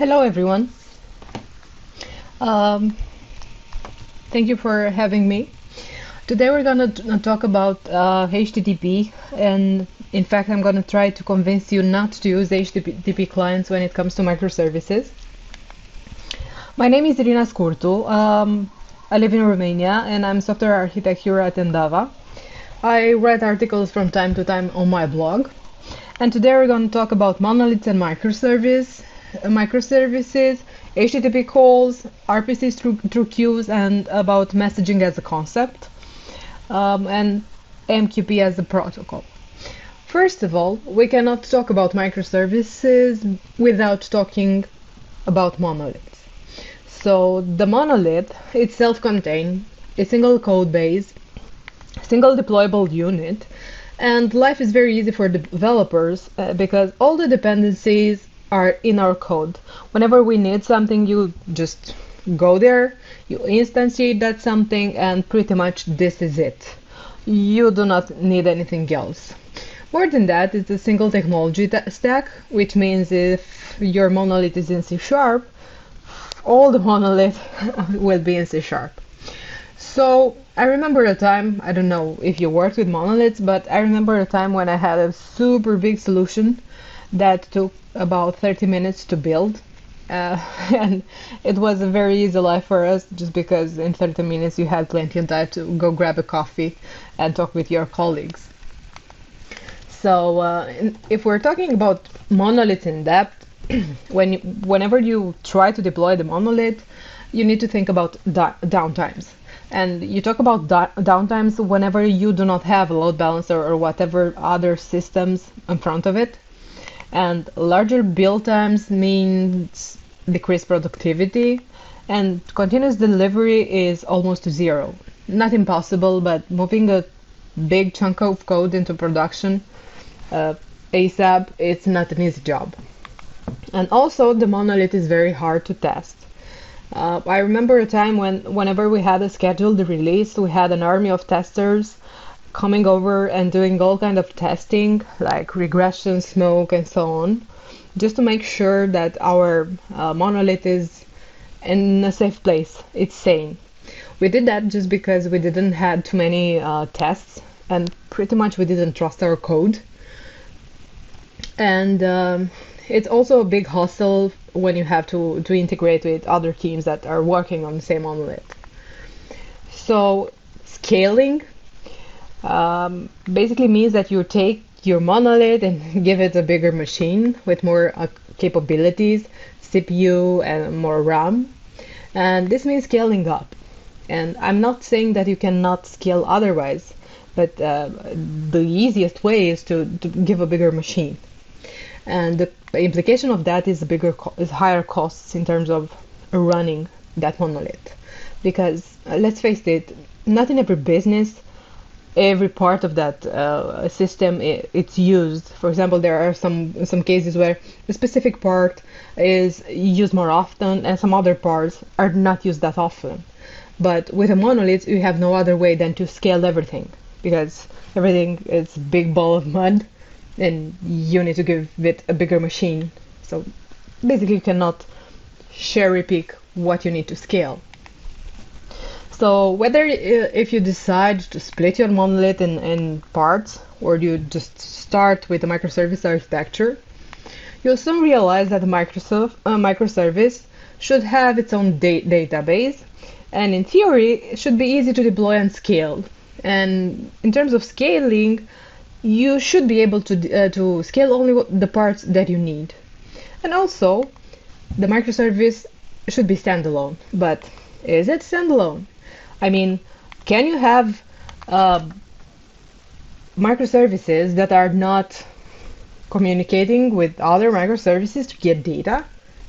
Hello, everyone. Um, Thank you for having me. Today we're going to talk about HTTP, and in fact, I'm going to try to convince you not to use HTTP clients when it comes to microservices. My name is Irina Scurtu. I live in Romania, and I'm software architect here at Endava. I write articles from time to time on my blog, and today we're going to talk about monoliths and microservices, HTTP calls, RPCs through queues, and about messaging as a concept, and MQP as a protocol. First of all, we cannot talk about microservices without talking about monoliths. So the monolith is self-contained, a single code base, single deployable unit, and life is very easy for developers because all the dependencies are in our code. Whenever we need something, you just go there, you instantiate that something, and pretty much this is it. You do not need anything else. More than that, it's a single technology stack, which means if your monolith is in C#, all the monolith will be in C#. So I remember a time, I don't know if you worked with monoliths, but I remember a time when I had a super big solution that took about 30 minutes to build. And it was a very easy life for us just because in 30 minutes you had plenty of time to go grab a coffee and talk with your colleagues. So if we're talking about monoliths in depth, whenever you try to deploy the monolith, you need to think about downtimes. And you talk about downtimes whenever you do not have a load balancer or whatever other systems in front of it. And larger build times means decreased productivity, and continuous delivery is almost to zero. Not impossible, but moving a big chunk of code into production ASAP, it's not an easy job. And also, the monolith is very hard to test. I remember a time whenever we had a scheduled release, we had an army of testers coming over and doing all kind of testing, like regression, smoke, and so on, just to make sure that our monolith is in a safe place, it's sane. We did that just because we didn't had too many tests, and pretty much we didn't trust our code. And it's also a big hustle when you have to integrate with other teams that are working on the same monolith. So scaling basically means that you take your monolith and give it a bigger machine with more capabilities, CPU and more RAM. And this means scaling up. And I'm not saying that you cannot scale otherwise, but the easiest way is to give a bigger machine. And the implication of that is higher costs in terms of running that monolith. Because let's face it, not in every business every part of that system it's used. For example, there are some cases where a specific part is used more often and some other parts are not used that often. But with a monolith, you have no other way than to scale everything, because everything is a big ball of mud and you need to give it a bigger machine. So basically you cannot cherry pick what you need to scale. So whether if you decide to split your monolith in parts, or you just start with a microservice architecture, you'll soon realize that a microservice should have its own database, and in theory it should be easy to deploy and scale. And in terms of scaling, you should be able to scale only the parts that you need. And also, the microservice should be standalone. But is it standalone? I mean, can you have microservices that are not communicating with other microservices to get data?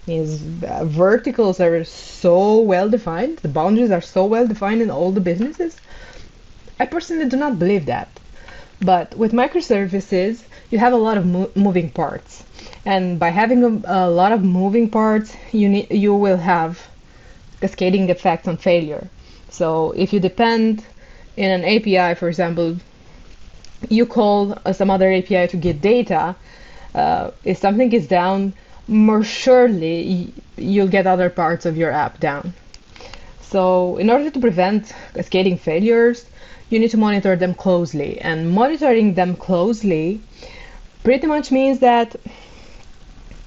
Means verticals are so well defined, the boundaries are so well defined in all the businesses. I personally do not believe that. But with microservices, you have a lot of moving parts, and by having a lot of moving parts, you will have cascading effects on failure. So if you depend in an API, for example, you call some other API to get data. If something is down, more surely you'll get other parts of your app down. So in order to prevent cascading failures, you need to monitor them closely. And monitoring them closely pretty much means that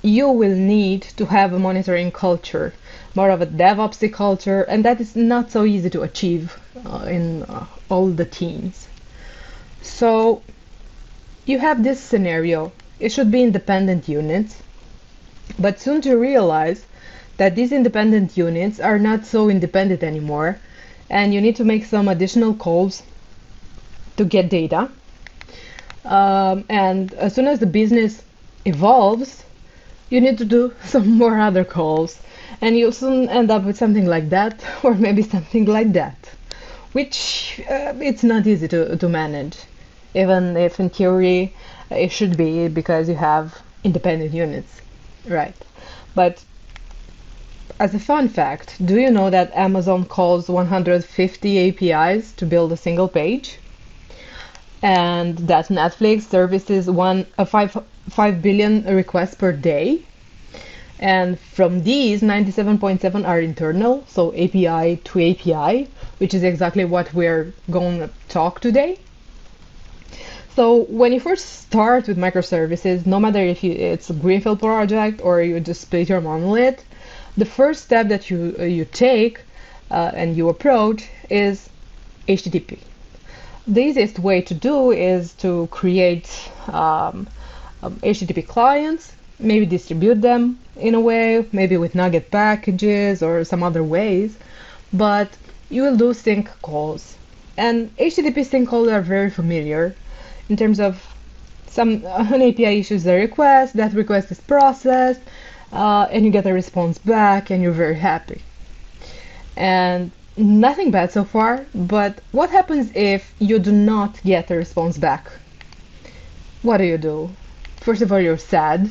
you will need to have a monitoring culture, more of a DevOpsy culture, and that is not so easy to achieve in all the teams. So you have this scenario. It should be independent units, but soon to realize that these independent units are not so independent anymore, and you need to make some additional calls to get data. And as soon as the business evolves, you need to do some more other calls, and you'll soon end up with something like that, or maybe something like that, which it's not easy to manage, even if in theory it should be, because you have independent units, right? But as a fun fact, do you know that Amazon calls 150 APIs to build a single page? And that Netflix services 5 billion requests per day. And from these, 97.7 are internal, so API to API, which is exactly what we're going to talk today. So when you first start with microservices, no matter if it's a greenfield project or you just split your monolith, the first step that you take and you approach is HTTP. The easiest way to do is to create HTTP clients, maybe distribute them in a way, maybe with NuGet packages or some other ways, but you will do sync calls. And HTTP sync calls are very familiar in terms of an API issues a request, that request is processed, and you get a response back, and you're very happy. And nothing bad so far, but what happens if you do not get a response back? What do? First of all, you're sad,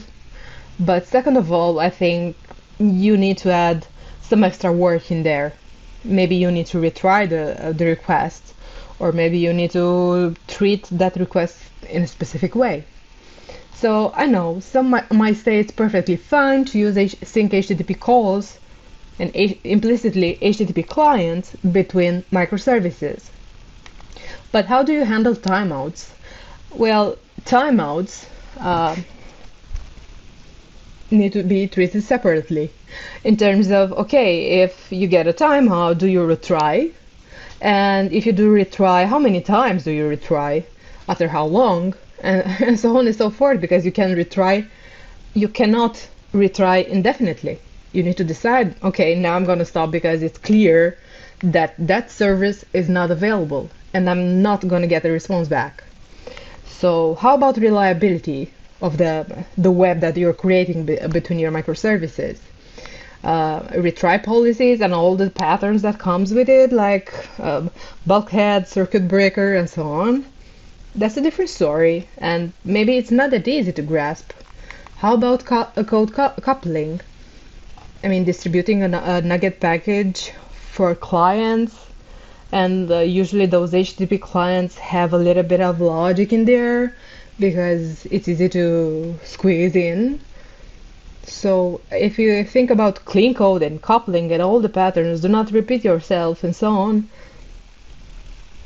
but second of all, I think you need to add some extra work in there. Maybe you need to retry the request, or maybe you need to treat that request in a specific way. So I know some might say it's perfectly fine to use sync HTTP calls and implicitly HTTP clients between microservices. But how do you handle timeouts? Well, timeouts need to be treated separately in terms of, okay, if you get a timeout, do you retry? And if you do retry, how many times do you retry? After how long? And so on and so forth, because you cannot retry indefinitely. You need to decide, okay, now I'm going to stop because it's clear that that service is not available and I'm not going to get a response back. So how about reliability of the web that you're creating between your microservices? Retry policies and all the patterns that comes with it, like bulkhead, circuit breaker, and so on. That's a different story, and maybe it's not that easy to grasp. How about code coupling? I mean, distributing a NuGet package for clients, and usually those HTTP clients have a little bit of logic in there because it's easy to squeeze in. So if you think about clean code and coupling and all the patterns, do not repeat yourself and so on,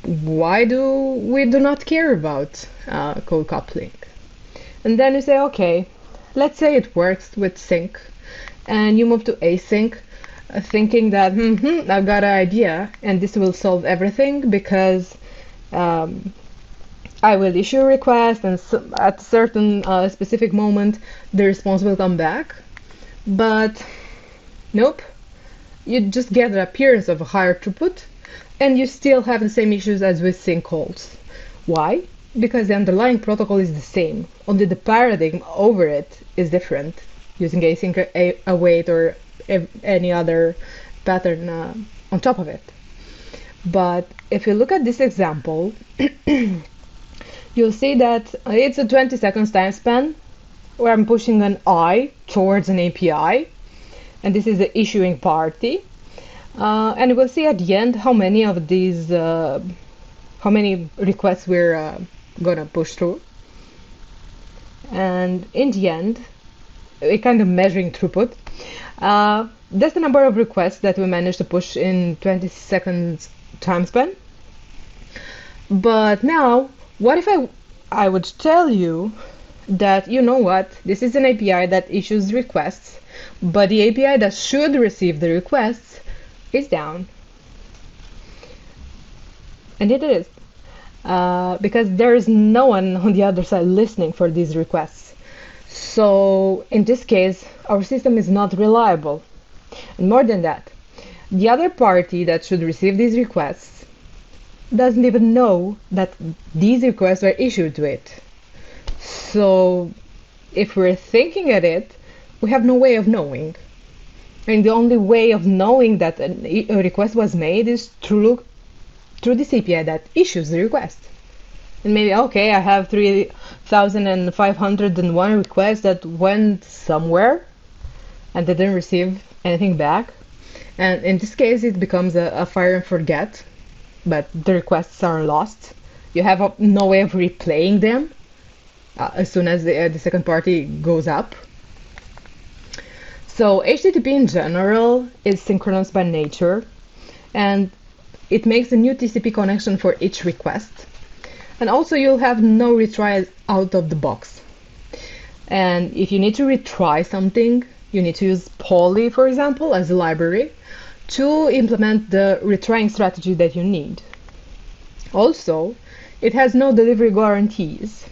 why do we not care about code coupling? And then you say, okay, let's say it works with sync, and you move to async, thinking that I've got an idea and this will solve everything because I will issue a request and at a certain specific moment the response will come back. But nope, you just get the appearance of a higher throughput and you still have the same issues as with sync calls. Why? Because the underlying protocol is the same, only the paradigm over it is different, using async await or any other pattern on top of it. But if you look at this example, you'll see that it's a 20 seconds time span where I'm pushing an I towards an API, and this is the issuing party. And we'll see at the end how many of these, how many requests we're gonna push through. And in the end, a kind of measuring throughput. That's the number of requests that we managed to push in 20 seconds time span. But now, what if I would tell you that, you know what, this is an API that issues requests, but the API that should receive the requests is down. And it is. Because there is no one on the other side listening for these requests. So in this case, our system is not reliable. And more than that, the other party that should receive these requests doesn't even know that these requests were issued to it. So if we're thinking at it, we have no way of knowing. And the only way of knowing that a request was made is to look through this API that issues the request. And maybe, okay, I have 3,501 requests that went somewhere and they didn't receive anything back. And in this case, it becomes a fire and forget, but the requests are lost. You have no way of replaying them as soon as the second party goes up. So HTTP in general is synchronous by nature, and it makes a new TCP connection for each request. And also you'll have no retries out of the box. And if you need to retry something, you need to use Poly, for example, as a library to implement the retrying strategy that you need. Also, it has no delivery guarantees.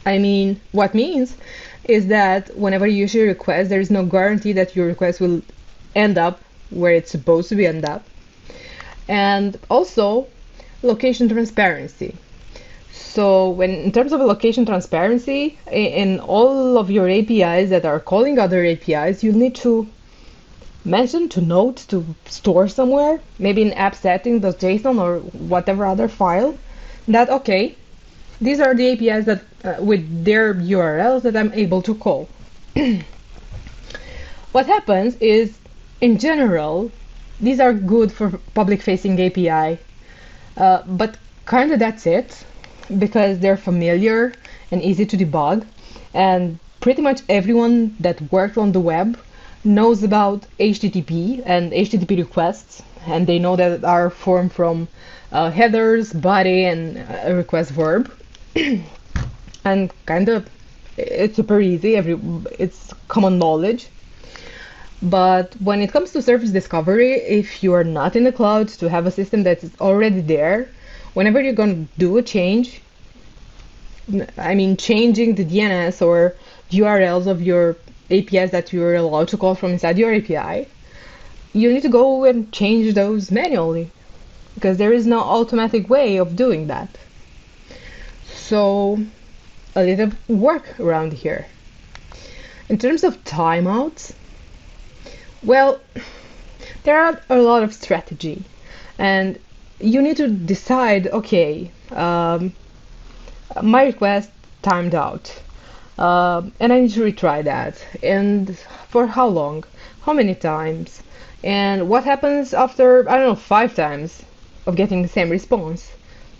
I mean, what means is that whenever you issue a request, there is no guarantee that your request will end up where it's supposed to be end up. And also, location transparency. So in terms of location transparency, in all of your APIs that are calling other APIs, you need to mention, to note, to store somewhere, maybe in app settings.json or whatever other file, that, okay, these are the APIs that with their URLs that I'm able to call. What happens is, in general, these are good for public-facing API, but kind of that's it, because they're familiar and easy to debug, and pretty much everyone that worked on the web knows about HTTP and HTTP requests, and they know that are formed from headers, body, and a request verb. And kind of, it's super easy, it's common knowledge. But when it comes to service discovery, if you are not in the cloud, to have a system that is already there, whenever you're going to do a change, I mean changing the DNS or URLs of your APIs that you're allowed to call from inside your API, you need to go and change those manually, because there is no automatic way of doing that. So a little work around here. In terms of timeouts, well, there are a lot of strategy, and you need to decide, okay, my request timed out, and I need to retry that, and for how long, how many times, and what happens after, I don't know, 5 times of getting the same response.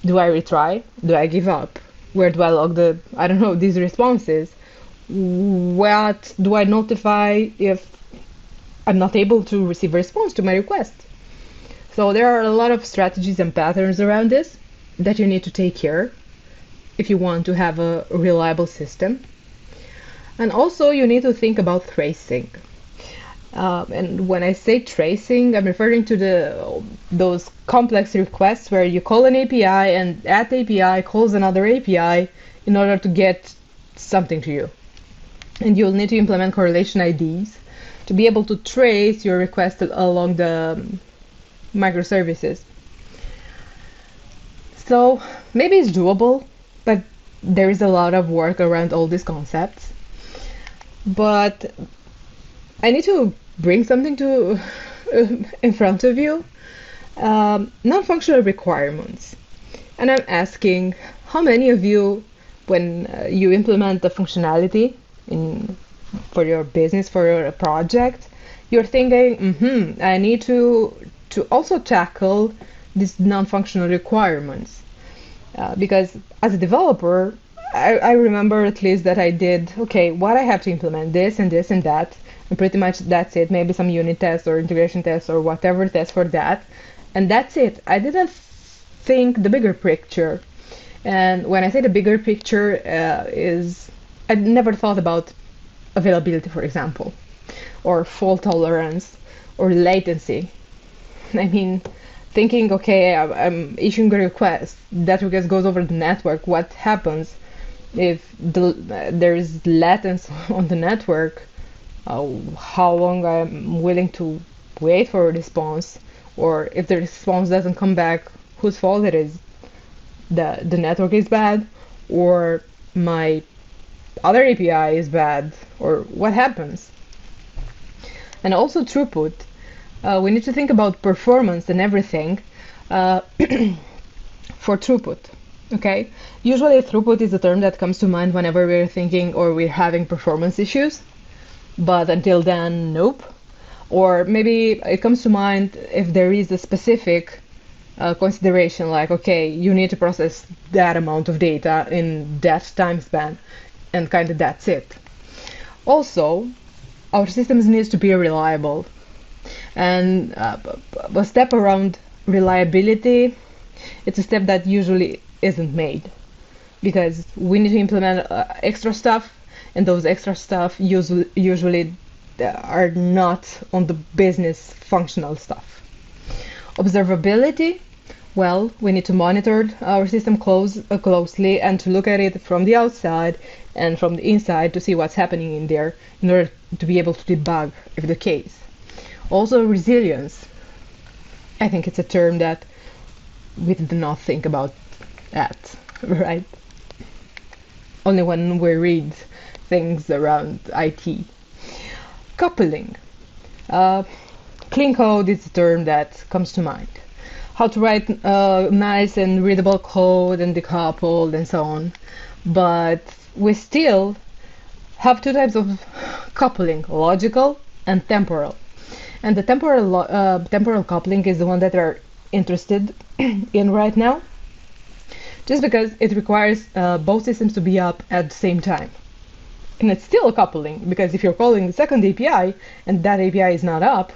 Do I retry? Do I give up? Where do I log these responses? What do I notify if I'm not able to receive a response to my request? So there are a lot of strategies and patterns around this that you need to take care if you want to have a reliable system. And also you need to think about tracing. And when I say tracing, I'm referring to those complex requests where you call an API and that API calls another API in order to get something to you. And you'll need to implement correlation IDs to be able to trace your request along the microservices. So maybe it's doable, but there is a lot of work around all these concepts. But I need to bring something to in front of you, non-functional requirements. And I'm asking, how many of you, when you implement the functionality for your business, for your project, you're thinking, I need to also tackle these non-functional requirements, because as a developer, I remember at least that I did, okay, what I have to implement, this and this and that, and pretty much that's it. Maybe some unit tests or integration tests or whatever test for that, and that's it. I didn't think the bigger picture. And when I say the bigger picture I never thought about availability, for example, or fault tolerance, or latency. I mean, thinking, okay, I'm issuing a request, that request goes over the network, what happens if there is latency on the network, how long I'm willing to wait for a response, or if the response doesn't come back, whose fault it is. The network is bad, or my other API is bad, or what happens. And also throughput. We need to think about performance and everything for throughput. Okay, usually throughput is a term that comes to mind whenever we're thinking or we're having performance issues, but until then, nope. Or maybe it comes to mind if there is a specific consideration, like, okay, you need to process that amount of data in that time span, and kind of that's it. Also, our systems needs to be reliable, and a step around reliability, it's a step that usually isn't made, because we need to implement extra stuff, and those extra stuff usually are not on the business functional stuff. Observability, well, we need to monitor our system closely and to look at it from the outside and from the inside to see what's happening in there in order to be able to debug if the case. Also, resilience. I think it's a term that we did not think about that, right? Only when we read things around IT. Coupling. Clean code is a term that comes to mind. How to write nice and readable code and decoupled and so on. But we still have two types of coupling, logical and temporal. And the temporal coupling is the one that we're interested in right now, just because it requires both systems to be up at the same time. And it's still a coupling, because if you're calling the second API and that API is not up,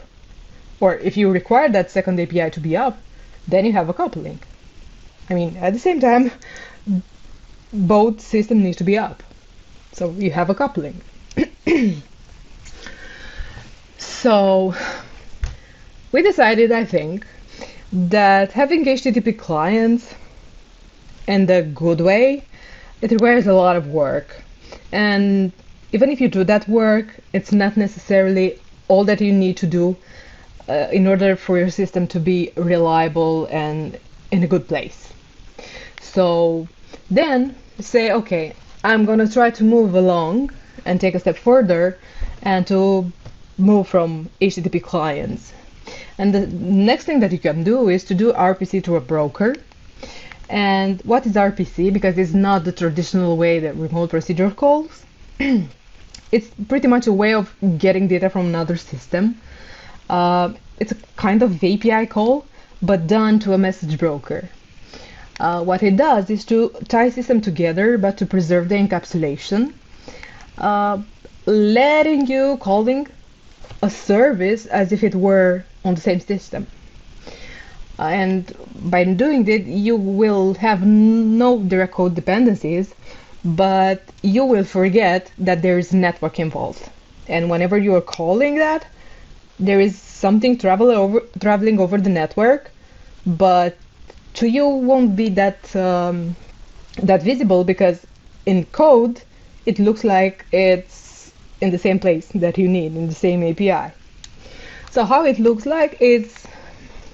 or if you require that second API to be up, then you have a coupling. I mean, at the same time, both systems need to be up. So you have a coupling. So we decided, I think, that having HTTP clients in the good way, it requires a lot of work. And even if you do that work, it's not necessarily all that you need to do in order for your system to be reliable and in a good place. So then say, okay, I'm going to try to move along and take a step further and to move from HTTP clients. And the next thing that you can do is to do RPC to a broker. And what is RPC? Because it's not the traditional way that remote procedure calls. It's pretty much a way of getting data from another system. It's a kind of API call, but done to a message broker. What it does is to tie system together, but to preserve the encapsulation, letting you calling a service as if it were on the same system. And by doing that, you will have no direct code dependencies, but you will forget that there is network involved. And whenever you are calling that, there is something traveling over the network, but to you won't be that visible, because in code it looks like it's in the same place that you need, in the same API. So how it looks like, it's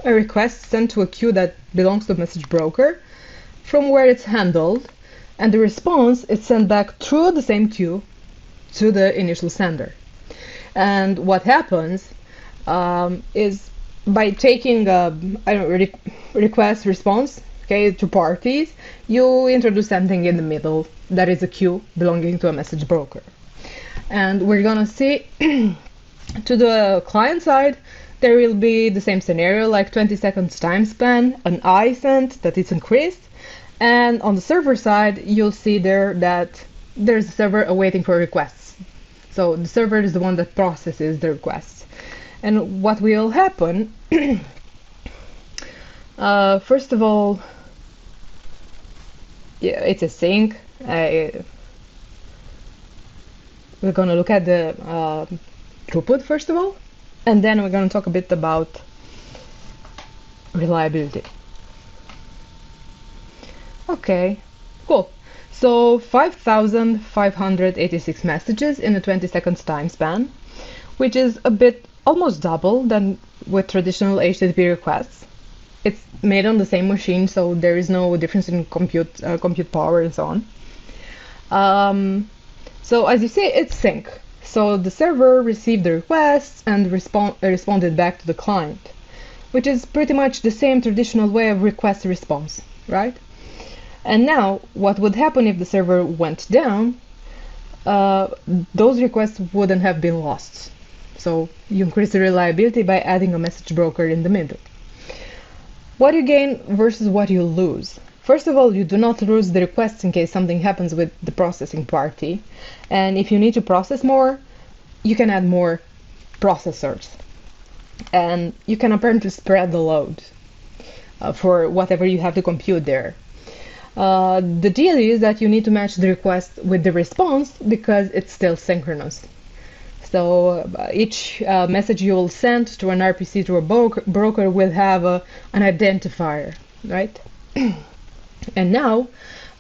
a request sent to a queue that belongs to a message broker, from where it's handled, and the response is sent back through the same queue to the initial sender. And what happens is, by taking a request response, okay, to parties, you introduce something in the middle that is a queue belonging to a message broker. And we're gonna see to the client side, there will be the same scenario, like 20 seconds time span, an I sent that is increased, And on the server side, you'll see there that there's a server awaiting for requests. So the server is the one that processes the requests. And what will happen, first of all, yeah, it's a sync. We're going to look at the throughput first of all, and then we're going to talk a bit about reliability. Okay, cool. So 5,586 messages in a 20 seconds time span, which is a bit almost double than with traditional HTTP requests. It's made on the same machine, so there is no difference in compute power and so on. So as you see, it's sync. So the server received the requests and responded back to the client, which is pretty much the same traditional way of request response, right? And now, what would happen if the server went down? Those requests wouldn't have been lost. So you increase the reliability by adding a message broker in the middle. What you gain versus what you lose. First of all, you do not lose the requests in case something happens with the processing party. And if you need to process more, you can add more processors. And you can apparently spread the load for whatever you have to compute there. The deal is that you need to match the request with the response because it's still synchronous. So each message you will send to an RPC through a broker will have an identifier, right? And now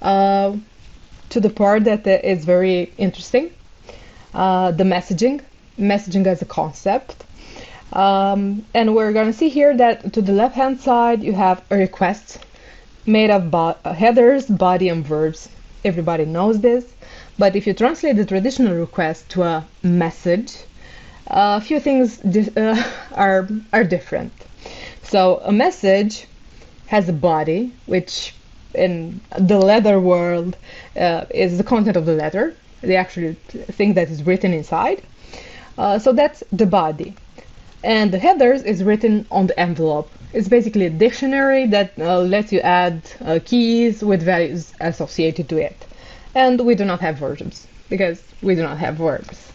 to the part that is very interesting, the messaging as a concept. And we're going to see here that to the left-hand side you have a request made of headers, body, and verbs. Everybody knows this. But if you translate the traditional request to a message, a few things are different. So a message has a body, which in the letter world is the content of the letter, the actual thing that is written inside. So that's the body. And the headers is written on the envelope. It's basically a dictionary that lets you add keys with values associated to it. And we do not have verbs, because we do not have verbs.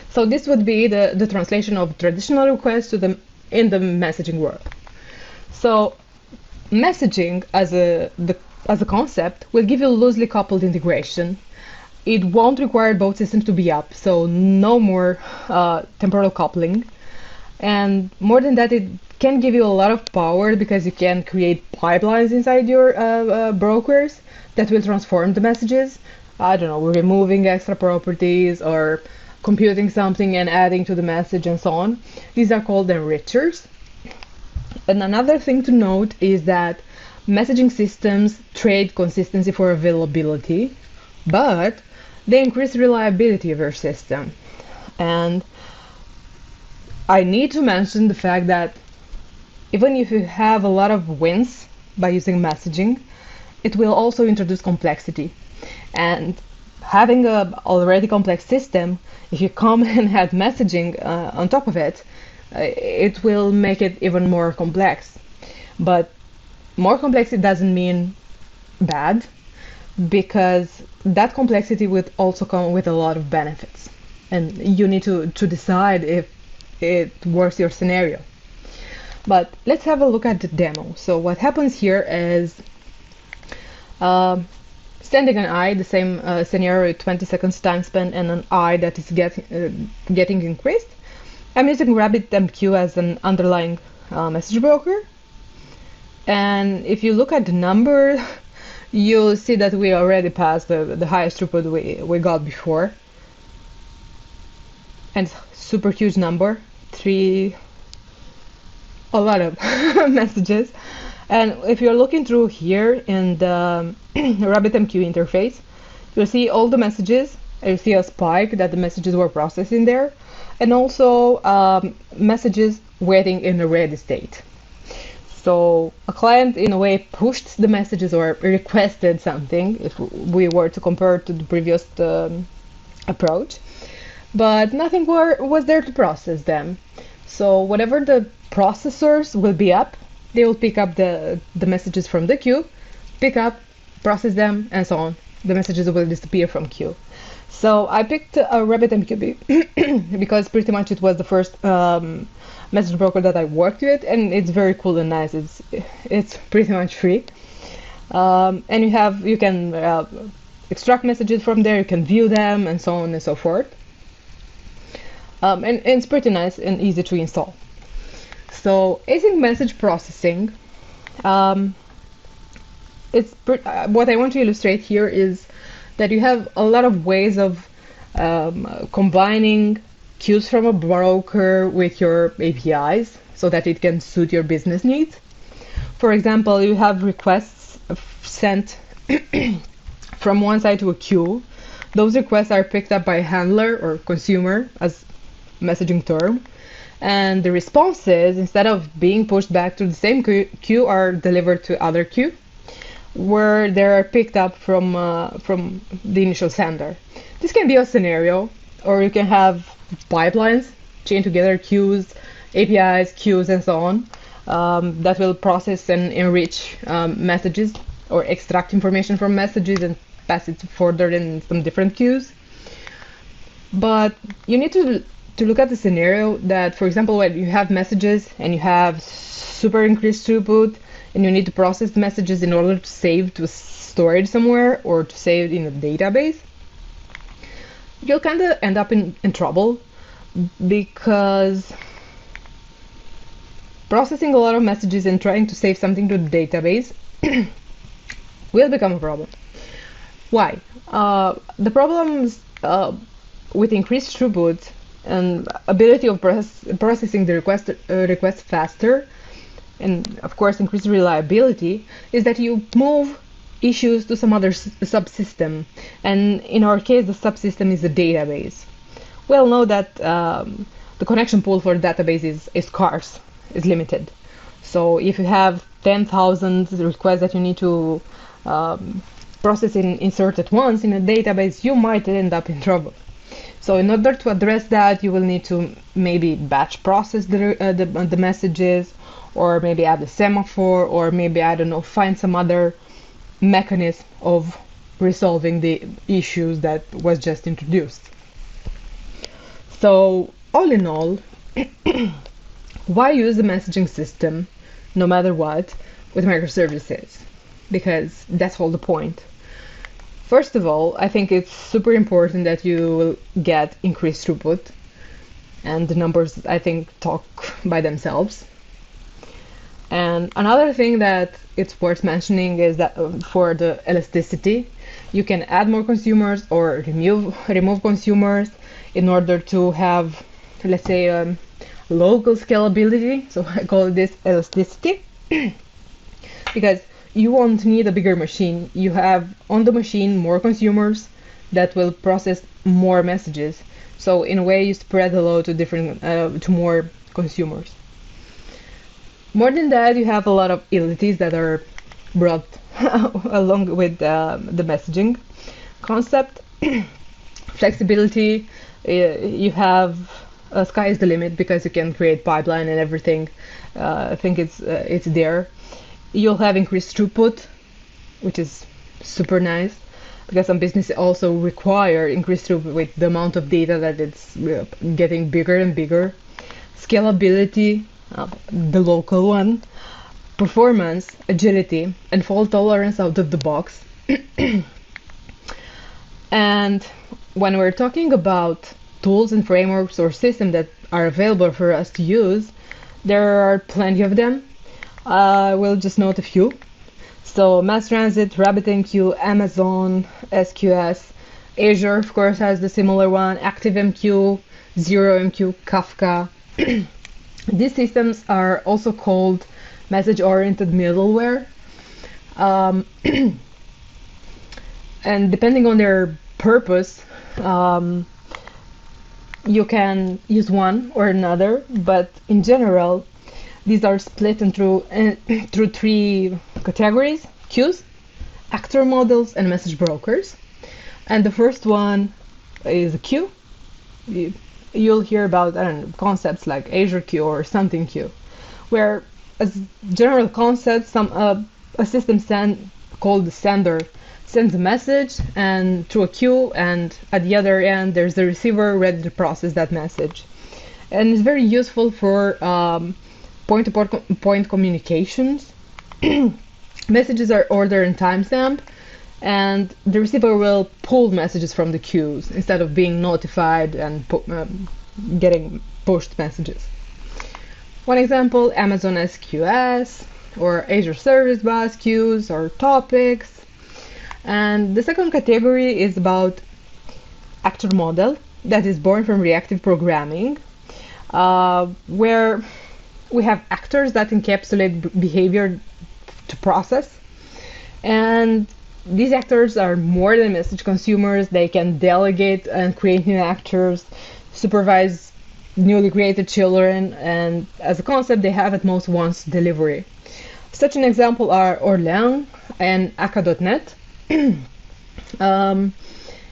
So this would be the translation of traditional requests in the messaging world. So messaging as a concept will give you loosely coupled integration. It won't require both systems to be up, so no more temporal coupling. And more than that, it can give you a lot of power because you can create pipelines inside your brokers that will transform the messages. I don't know, removing extra properties or computing something and adding to the message and so on. These are called enrichers. And another thing to note is that messaging systems trade consistency for availability, but they increase reliability of your system. And I need to mention the fact that even if you have a lot of wins by using messaging, it will also introduce complexity. And having a already complex system, if you come and add messaging on top of it, it will make it even more complex. But more complexity doesn't mean bad, because that complexity would also come with a lot of benefits. And you need to decide if it works your scenario. But let's have a look at the demo. So what happens here is sending an I, the same scenario, 20 seconds time span, and an I that is getting increased. I'm using RabbitMQ as an underlying message broker. And if you look at the number, you'll see that we already passed the highest throughput we got before. And super huge number, a lot of messages. And if you're looking through here in the RabbitMQ interface, you'll see all the messages. You see a spike that the messages were processed in there, and also messages waiting in a ready state. So a client, in a way, pushed the messages or requested something, if we were to compare to the previous approach, but nothing was there to process them. So whatever the processors will be up, they will pick up the messages from the queue, pick up, process them, and so on. The messages will disappear from queue. So I picked a RabbitMQB because pretty much it was the first message broker that I worked with, and it's very cool and nice. It's pretty much free, and you can extract messages from there. You can view them, and so on and so forth. And it's pretty nice and easy to install. So async message processing. What I want to illustrate here is that you have a lot of ways of combining queues from a broker with your APIs so that it can suit your business needs. For example, you have requests sent from one side to a queue. Those requests are picked up by a handler or consumer as messaging term, and the responses, instead of being pushed back to the same queue, are delivered to other queue, where they are picked up from the initial sender. This can be a scenario, or you can have pipelines, chain together queues, APIs, queues, and so on, that will process and enrich messages or extract information from messages and pass it further in some different queues. But you need to look at the scenario that, for example, when you have messages and you have super increased throughput and you need to process the messages in order to save to storage somewhere or to save in a database, you'll kind of end up in trouble, because processing a lot of messages and trying to save something to the database will become a problem. Why? The problems with increased throughput and ability of processing the request faster, and of course increased reliability, is that you move issues to some other subsystem, and in our case the subsystem is the database. We all know that the connection pool for the database is scarce, is limited. So if you have 10,000 requests that you need to process and insert at once in a database, you might end up in trouble. So in order to address that, you will need to maybe batch process the messages, or maybe add a semaphore, or maybe, I don't know, find some other mechanism of resolving the issues that was just introduced. So all in all, why use the messaging system no matter what with microservices? Because that's all the point. First of all, I think it's super important that you will get increased throughput, and the numbers, I think, talk by themselves. And another thing that it's worth mentioning is that for the elasticity, you can add more consumers or remove consumers in order to have, let's say, local scalability. So I call this elasticity because you won't need a bigger machine. You have on the machine more consumers that will process more messages. So in a way, you spread the load to more consumers. More than that, you have a lot of utilities that are brought along with the messaging concept. Flexibility, you have sky is the limit because you can create pipeline and everything. I think it's there. You'll have increased throughput, which is super nice, because some businesses also require increased throughput with the amount of data that it's getting bigger and bigger. Scalability, the local one. Performance, agility, and fault tolerance out of the box. And when we're talking about tools and frameworks or systems that are available for us to use, there are plenty of them. I will just note a few. So Mass Transit, RabbitMQ, Amazon, SQS, Azure, of course, has the similar one, ActiveMQ, ZeroMQ, Kafka. These systems are also called message-oriented middleware. And depending on their purpose, you can use one or another, but in general, these are split into through three categories: queues, actor models, and message brokers. And the first one is a queue. You'll hear about, I don't know, concepts like Azure queue or something queue, where as general concepts, a system called the sender sends a message and through a queue, and at the other end there's the receiver ready to process that message. And it's very useful for point-to-point communications. Messages are ordered and timestamped, and the receiver will pull messages from the queues instead of being notified and getting pushed messages. One example, Amazon SQS, or Azure Service Bus queues, or topics. And the second category is about actor model that is born from reactive programming, where we have actors that encapsulate behavior to process. And these actors are more than message consumers. They can delegate and create new actors, supervise newly created children, and as a concept, they have at most once delivery. Such an example are Orleans and Aka.net.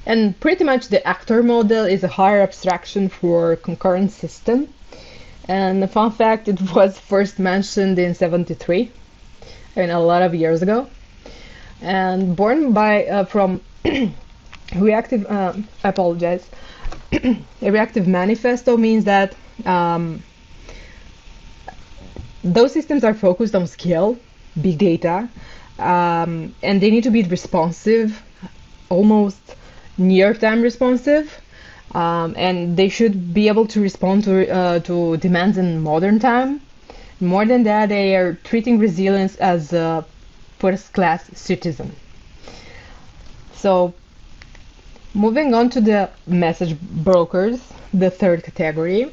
And pretty much the actor model is a higher abstraction for concurrent system. And a fun fact, it was first mentioned in 1973, a lot of years ago. And born from reactive, I apologize. A reactive manifesto means that those systems are focused on scale, big data, and they need to be responsive, almost near-time responsive, and they should be able to respond to demands in modern time. More than that, they are treating resilience as a first-class citizen. So, moving on to the message brokers, the third category,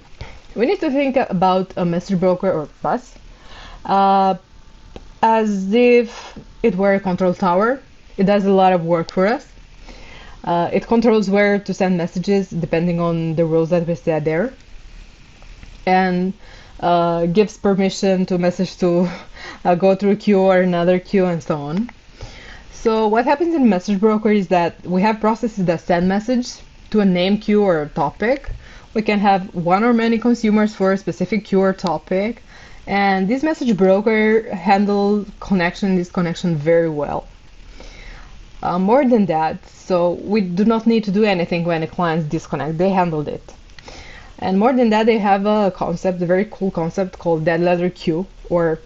we need to think about a message broker or bus as if it were a control tower. It does a lot of work for us. It controls where to send messages depending on the rules that we set there, and gives permission to message to go through a queue or another queue and so on. So what happens in message broker is that we have processes that send message to a name queue or a topic. We can have one or many consumers for a specific queue or topic, and this message broker handles this connection very well. More than that, so we do not need to do anything when the clients disconnect. They handled it. And more than that, they have a concept, a very cool concept called dead letter queue or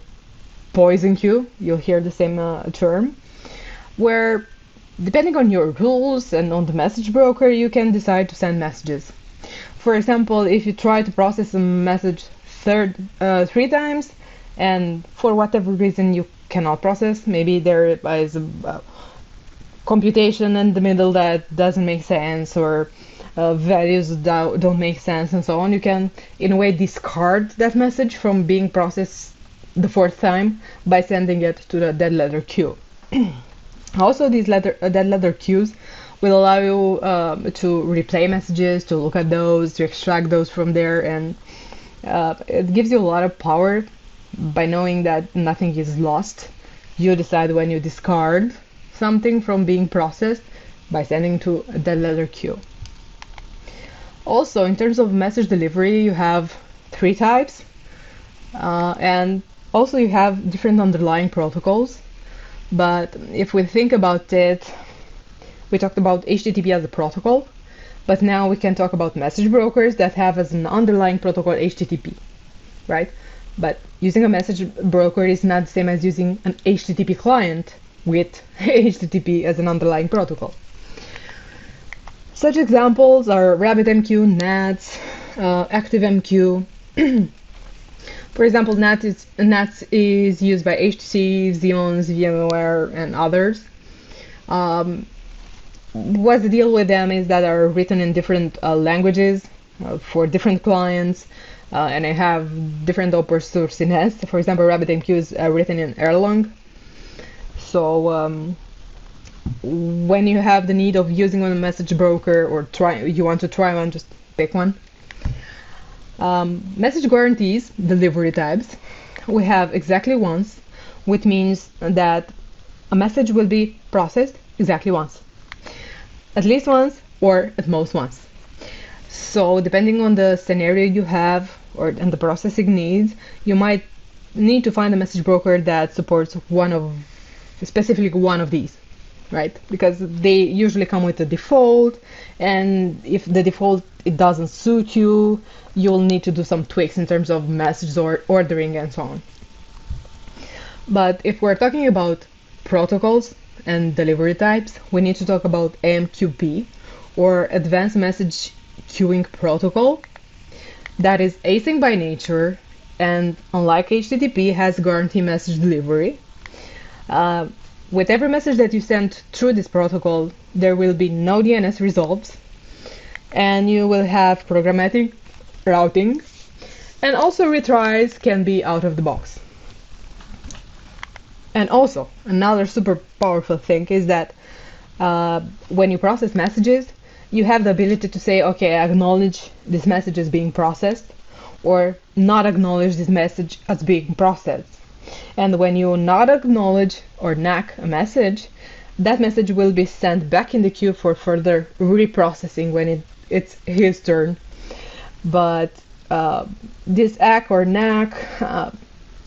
poison queue. You'll hear the same term, where depending on your rules and on the message broker, you can decide to send messages. For example, if you try to process a message 3 times, and for whatever reason you cannot process, maybe there is a computation in the middle that doesn't make sense, or values don't make sense, and so on, you can in a way discard that message from being processed the 4th time by sending it to the dead letter queue. Also, these dead letter queues will allow you to replay messages, to look at those, to extract those from there, and it gives you a lot of power by knowing that nothing is lost. You decide when you discard something from being processed by sending to a dead letter queue. Also, in terms of message delivery, you have 3 types, and also you have different underlying protocols. But if we think about it, we talked about HTTP as a protocol, but now we can talk about message brokers that have as an underlying protocol HTTP, right? But using a message broker is not the same as using an HTTP client with HTTP as an underlying protocol. Such examples are RabbitMQ, NATS, ActiveMQ. For example, NATS is used by HTC, Xeons, VMware, and others. What's the deal with them is that are written in different languages for different clients, and I have different open sourciness. For example, RabbitMQ is written in Erlang. So when you have the need of using a message broker or you want to try one, just pick one. Message guarantees, delivery types. We have exactly once, which means that a message will be processed exactly once. At least once, or at most once. So depending on the scenario you have and the processing needs, you might need to find a message broker that supports one of specifically one of these, right? Because they usually come with a default, and if the default it doesn't suit you, you'll need to do some tweaks in terms of message or ordering and so on. But if we're talking about protocols and delivery types, we need to talk about AMQP, or Advanced Message Queuing Protocol. That is async by nature, and unlike HTTP, has guaranteed message delivery. With every message that you send through this protocol, there will be no DNS resolves, and you will have programmatic routing, and also retries can be out of the box. And also, another super powerful thing is that when you process messages, you have the ability to say, okay, I acknowledge this message is being processed, or not acknowledge this message as being processed. And when you not acknowledge or NAC a message, that message will be sent back in the queue for further reprocessing when it's his turn. But this ACK or NAC,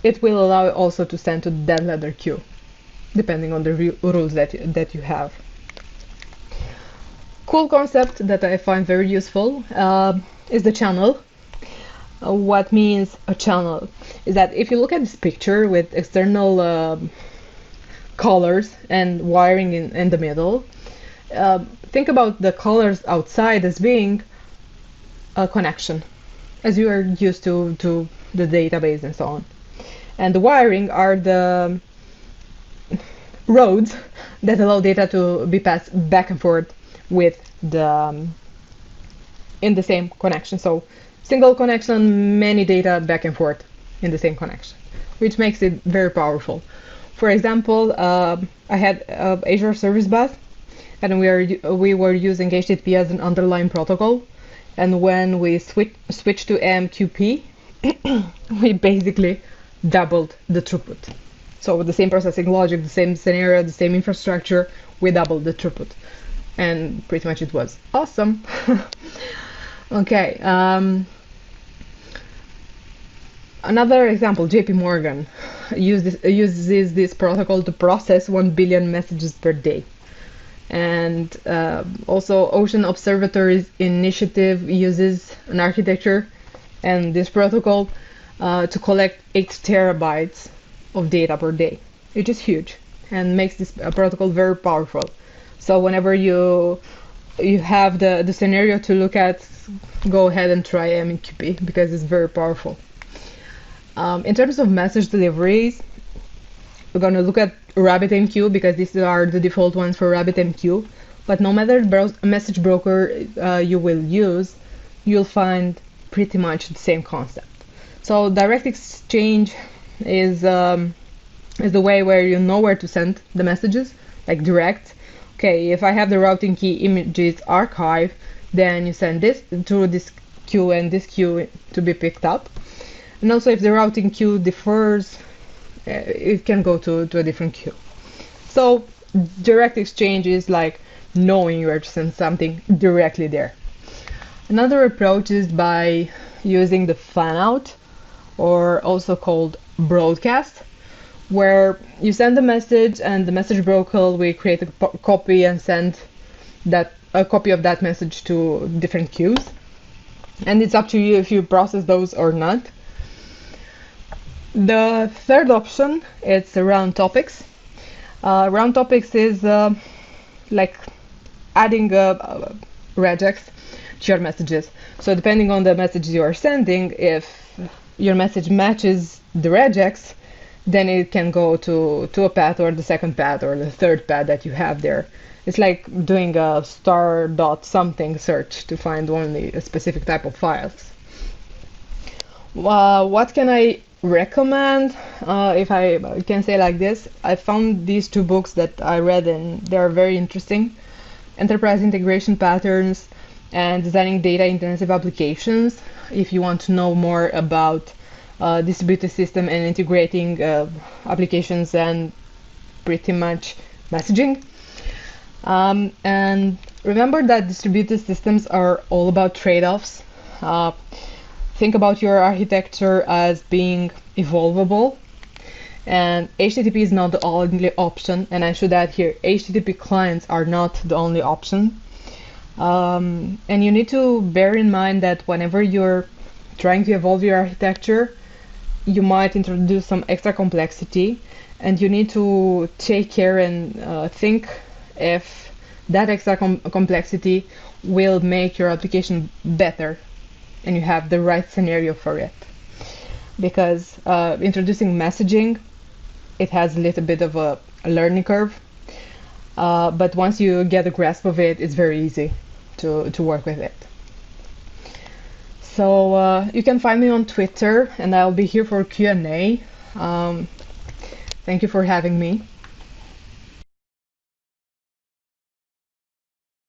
it will allow also to send to the dead letter queue, depending on the rules that you have. Cool concept that I find very useful is the channel. What means a channel is that if you look at this picture with external colors and wiring in the middle, think about the colors outside as being a connection, as you are used to the database and so on. And the wiring are the roads that allow data to be passed back and forth with in the same connection. So single connection, many data back and forth in the same connection, which makes it very powerful. For example, I had Azure Service Bus, and we were using HTTP as an underlying protocol. And when we switched to AMQP, we basically doubled the throughput. So with the same processing logic, the same scenario, the same infrastructure, we doubled the throughput. And pretty much it was awesome. Okay. Another example, JP Morgan uses this protocol to process 1 billion messages per day. And also Ocean Observatory's initiative uses an architecture and this protocol to collect 8 terabytes of data per day, which is huge and makes this protocol very powerful. So whenever you have the scenario to look at, go ahead and try AMQP because it's very powerful. In terms of message deliveries, we're going to look at RabbitMQ because these are the default ones for RabbitMQ. But no matter the message broker you will use, you'll find pretty much the same concept. So direct exchange is the way where you know where to send the messages, like direct. Okay, if I have the routing key images archive, then you send this to this queue and this queue to be picked up. And also if the routing queue differs, it can go to a different queue. So direct exchange is like knowing where to send something directly there. Another approach is by using the Fanout, or also called broadcast, where you send a message and the message broker will create a copy and send a copy of that message to different queues. And it's up to you if you process those or not. The third option is round topics. Round topics is like adding regex to your messages. So depending on the message you are sending, if your message matches the regex, then it can go to a path or the second path or the third path that you have there. It's like doing a star.something search to find only a specific type of files. What can I recommend? If I can say like this, I found these 2 books that I read and they are very interesting. Enterprise Integration Patterns and Designing Data-Intensive Applications, if you want to know more about distributed system and integrating applications and pretty much messaging. And remember that distributed systems are all about trade-offs. Think about your architecture as being evolvable, And HTTP is not the only option, and I should add here, HTTP clients are not the only option. And you need to bear in mind that whenever you're trying to evolve your architecture, you might introduce some extra complexity, and you need to take care and think if that extra complexity will make your application better and you have the right scenario for it. Because introducing messaging, it has a little bit of a learning curve, but once you get a grasp of it, it's very easy to work with it. So you can find me on Twitter, and I'll be here for Q&A. Thank you for having me.